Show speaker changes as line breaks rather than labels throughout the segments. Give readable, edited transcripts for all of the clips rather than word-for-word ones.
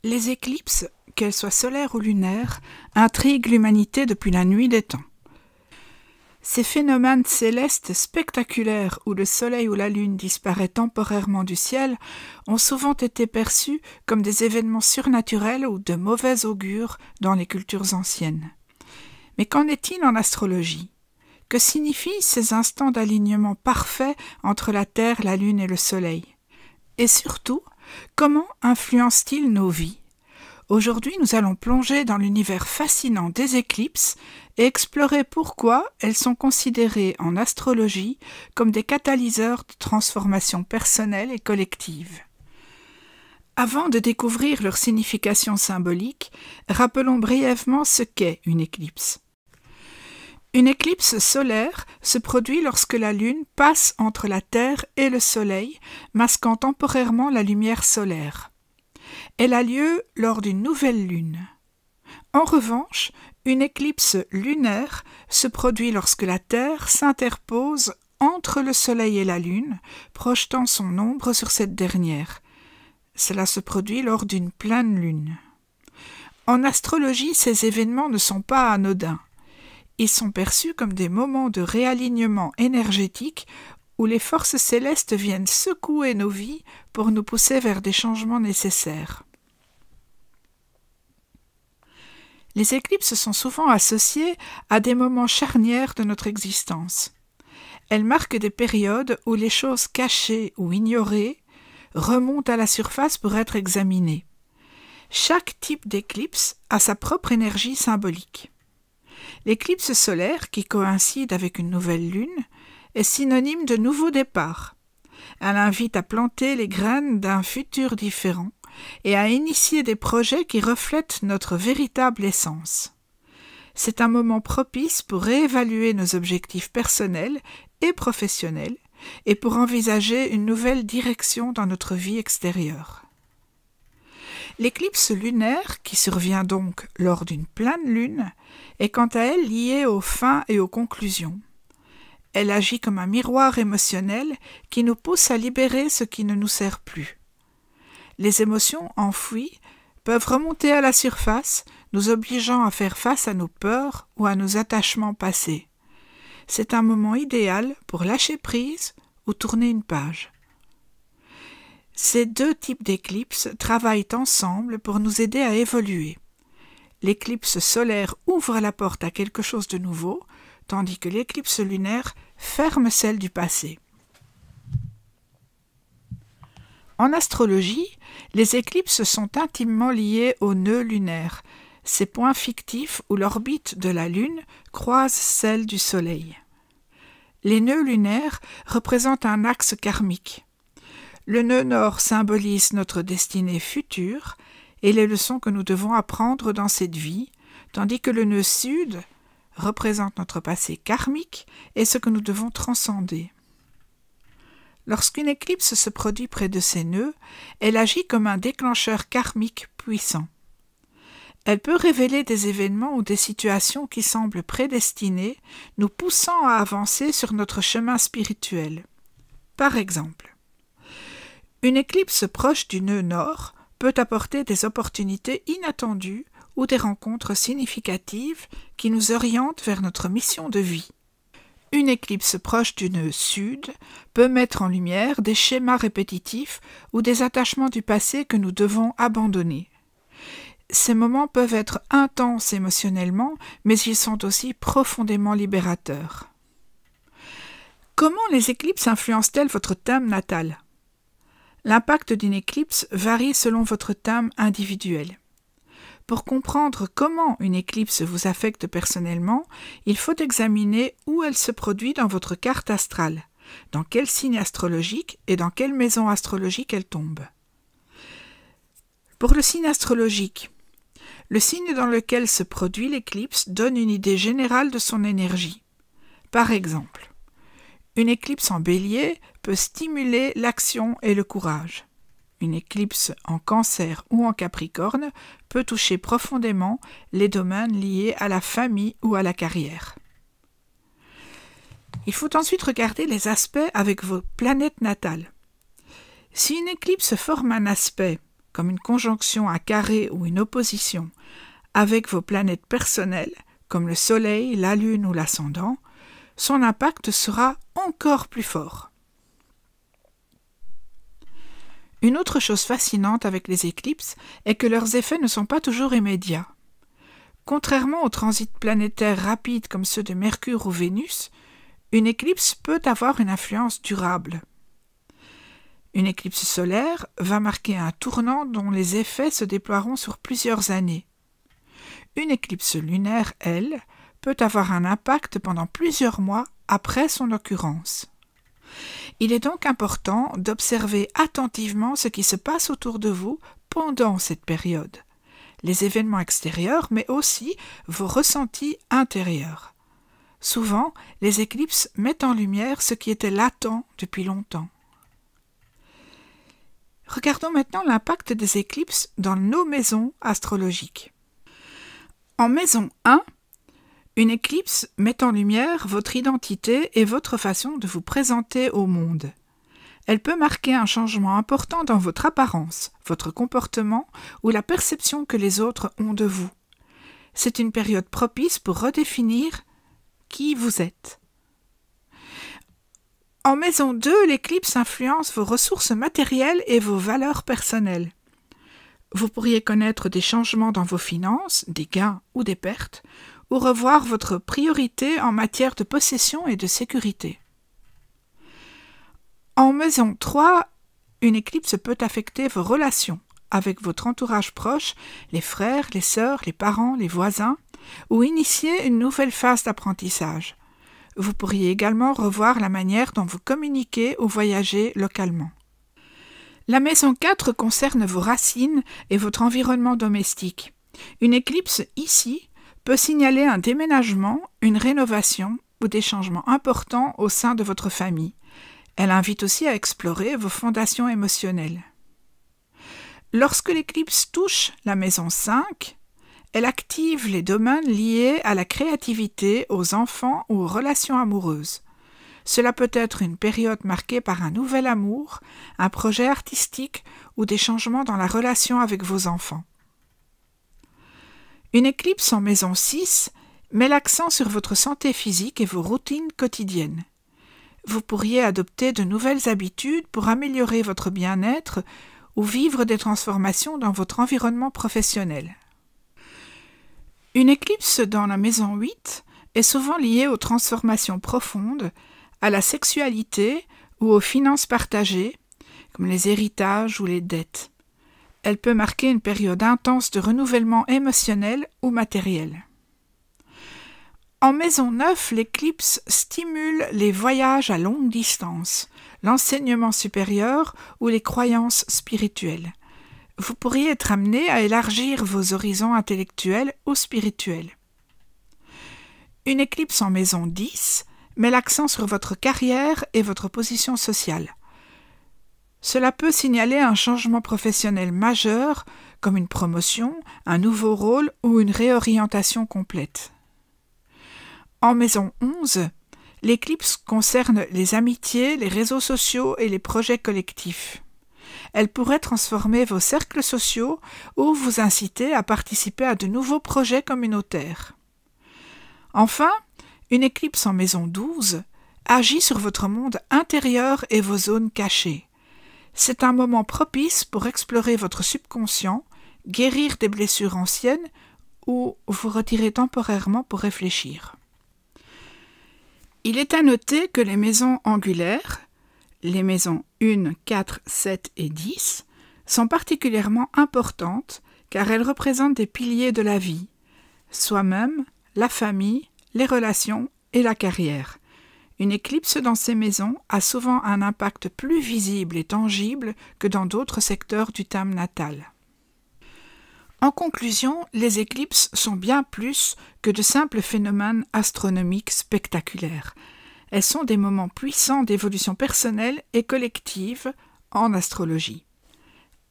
Les éclipses, qu'elles soient solaires ou lunaires, intriguent l'humanité depuis la nuit des temps. Ces phénomènes célestes spectaculaires où le soleil ou la lune disparaît temporairement du ciel ont souvent été perçus comme des événements surnaturels ou de mauvais augure dans les cultures anciennes. Mais qu'en est-il en astrologie ? Que signifient ces instants d'alignement parfait entre la Terre, la Lune et le Soleil ? Et surtout, comment influencent-ils nos vies ? Aujourd'hui, nous allons plonger dans l'univers fascinant des éclipses et explorer pourquoi elles sont considérées en astrologie comme des catalyseurs de transformation personnelle et collective. Avant de découvrir leur signification symbolique, rappelons brièvement ce qu'est une éclipse. Une éclipse solaire se produit lorsque la Lune passe entre la Terre et le Soleil, masquant temporairement la lumière solaire. Elle a lieu lors d'une nouvelle lune. En revanche, une éclipse lunaire se produit lorsque la Terre s'interpose entre le Soleil et la Lune, projetant son ombre sur cette dernière. Cela se produit lors d'une pleine lune. En astrologie, ces événements ne sont pas anodins. Ils sont perçus comme des moments de réalignement énergétique où les forces célestes viennent secouer nos vies pour nous pousser vers des changements nécessaires. Les éclipses sont souvent associées à des moments charnières de notre existence. Elles marquent des périodes où les choses cachées ou ignorées remontent à la surface pour être examinées. Chaque type d'éclipse a sa propre énergie symbolique. L'éclipse solaire, qui coïncide avec une nouvelle lune, est synonyme de nouveau départ. Elle invite à planter les graines d'un futur différent et à initier des projets qui reflètent notre véritable essence. C'est un moment propice pour réévaluer nos objectifs personnels et professionnels et pour envisager une nouvelle direction dans notre vie extérieure. L'éclipse lunaire, qui survient donc lors d'une pleine lune, est quant à elle liée aux fins et aux conclusions. Elle agit comme un miroir émotionnel qui nous pousse à libérer ce qui ne nous sert plus. Les émotions enfouies peuvent remonter à la surface, nous obligeant à faire face à nos peurs ou à nos attachements passés. C'est un moment idéal pour lâcher prise ou tourner une page. Ces deux types d'éclipses travaillent ensemble pour nous aider à évoluer. L'éclipse solaire ouvre la porte à quelque chose de nouveau, tandis que l'éclipse lunaire ferme celle du passé. En astrologie, les éclipses sont intimement liées aux nœuds lunaires, ces points fictifs où l'orbite de la Lune croise celle du Soleil. Les nœuds lunaires représentent un axe karmique. Le nœud nord symbolise notre destinée future et les leçons que nous devons apprendre dans cette vie, tandis que le nœud sud représente notre passé karmique et ce que nous devons transcender. Lorsqu'une éclipse se produit près de ces nœuds, elle agit comme un déclencheur karmique puissant. Elle peut révéler des événements ou des situations qui semblent prédestinées, nous poussant à avancer sur notre chemin spirituel. Par exemple, une éclipse proche du nœud nord peut apporter des opportunités inattendues ou des rencontres significatives qui nous orientent vers notre mission de vie. Une éclipse proche du nœud sud peut mettre en lumière des schémas répétitifs ou des attachements du passé que nous devons abandonner. Ces moments peuvent être intenses émotionnellement, mais ils sont aussi profondément libérateurs. Comment les éclipses influencent-elles votre thème natal ? L'impact d'une éclipse varie selon votre thème individuel. Pour comprendre comment une éclipse vous affecte personnellement, il faut examiner où elle se produit dans votre carte astrale, dans quel signe astrologique et dans quelle maison astrologique elle tombe. Pour le signe astrologique, le signe dans lequel se produit l'éclipse donne une idée générale de son énergie. Par exemple, une éclipse en Bélier peut stimuler l'action et le courage. Une éclipse en Cancer ou en Capricorne peut toucher profondément les domaines liés à la famille ou à la carrière. Il faut ensuite regarder les aspects avec vos planètes natales. Si une éclipse forme un aspect comme une conjonction, un carré ou une opposition, avec vos planètes personnelles, comme le Soleil, la Lune ou l'ascendant, son impact sera encore plus fort. Une autre chose fascinante avec les éclipses est que leurs effets ne sont pas toujours immédiats. Contrairement aux transits planétaires rapides comme ceux de Mercure ou Vénus, une éclipse peut avoir une influence durable. Une éclipse solaire va marquer un tournant dont les effets se déploieront sur plusieurs années. Une éclipse lunaire, elle, peut avoir un impact pendant plusieurs mois après son occurrence. Il est donc important d'observer attentivement ce qui se passe autour de vous pendant cette période, les événements extérieurs, mais aussi vos ressentis intérieurs. Souvent, les éclipses mettent en lumière ce qui était latent depuis longtemps. Regardons maintenant l'impact des éclipses dans nos maisons astrologiques. En maison 1, une éclipse met en lumière votre identité et votre façon de vous présenter au monde. Elle peut marquer un changement important dans votre apparence, votre comportement ou la perception que les autres ont de vous. C'est une période propice pour redéfinir qui vous êtes. En maison 2, l'éclipse influence vos ressources matérielles et vos valeurs personnelles. Vous pourriez connaître des changements dans vos finances, des gains ou des pertes, ou revoir votre priorité en matière de possession et de sécurité. En maison 3, une éclipse peut affecter vos relations avec votre entourage proche, les frères, les sœurs, les parents, les voisins, ou initier une nouvelle phase d'apprentissage. Vous pourriez également revoir la manière dont vous communiquez ou voyagez localement. La maison 4 concerne vos racines et votre environnement domestique. Une éclipse ici peut signaler un déménagement, une rénovation ou des changements importants au sein de votre famille. Elle invite aussi à explorer vos fondations émotionnelles. Lorsque l'éclipse touche la maison 5, elle active les domaines liés à la créativité, aux enfants ou aux relations amoureuses. Cela peut être une période marquée par un nouvel amour, un projet artistique ou des changements dans la relation avec vos enfants. Une éclipse en maison 6 met l'accent sur votre santé physique et vos routines quotidiennes. Vous pourriez adopter de nouvelles habitudes pour améliorer votre bien-être ou vivre des transformations dans votre environnement professionnel. Une éclipse dans la maison 8 est souvent liée aux transformations profondes, à la sexualité ou aux finances partagées, comme les héritages ou les dettes. Elle peut marquer une période intense de renouvellement émotionnel ou matériel. En maison 9, l'éclipse stimule les voyages à longue distance, l'enseignement supérieur ou les croyances spirituelles. Vous pourriez être amené à élargir vos horizons intellectuels ou spirituels. Une éclipse en maison 10 met l'accent sur votre carrière et votre position sociale. Cela peut signaler un changement professionnel majeur, comme une promotion, un nouveau rôle ou une réorientation complète. En maison 11, l'éclipse concerne les amitiés, les réseaux sociaux et les projets collectifs. Elle pourrait transformer vos cercles sociaux ou vous inciter à participer à de nouveaux projets communautaires. Enfin, une éclipse en maison 12 agit sur votre monde intérieur et vos zones cachées. C'est un moment propice pour explorer votre subconscient, guérir des blessures anciennes ou vous retirer temporairement pour réfléchir. Il est à noter que les maisons angulaires, les maisons 1, 4, 7 et 10, sont particulièrement importantes car elles représentent des piliers de la vie, soi-même, la famille, les relations et la carrière. Une éclipse dans ces maisons a souvent un impact plus visible et tangible que dans d'autres secteurs du thème natal. En conclusion, les éclipses sont bien plus que de simples phénomènes astronomiques spectaculaires. Elles sont des moments puissants d'évolution personnelle et collective en astrologie.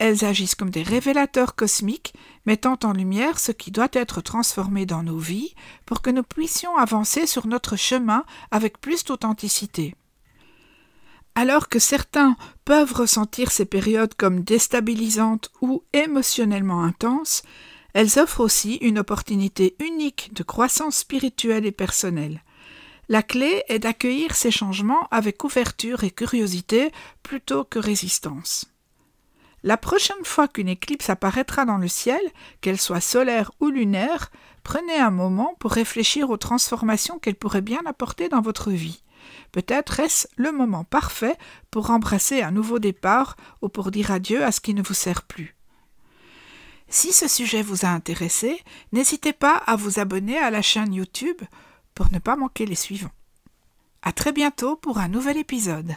Elles agissent comme des révélateurs cosmiques, mettant en lumière ce qui doit être transformé dans nos vies pour que nous puissions avancer sur notre chemin avec plus d'authenticité. Alors que certains peuvent ressentir ces périodes comme déstabilisantes ou émotionnellement intenses, elles offrent aussi une opportunité unique de croissance spirituelle et personnelle. La clé est d'accueillir ces changements avec ouverture et curiosité plutôt que résistance. La prochaine fois qu'une éclipse apparaîtra dans le ciel, qu'elle soit solaire ou lunaire, prenez un moment pour réfléchir aux transformations qu'elle pourrait bien apporter dans votre vie. Peut-être est-ce le moment parfait pour embrasser un nouveau départ ou pour dire adieu à ce qui ne vous sert plus. Si ce sujet vous a intéressé, n'hésitez pas à vous abonner à la chaîne YouTube pour ne pas manquer les suivants. À très bientôt pour un nouvel épisode.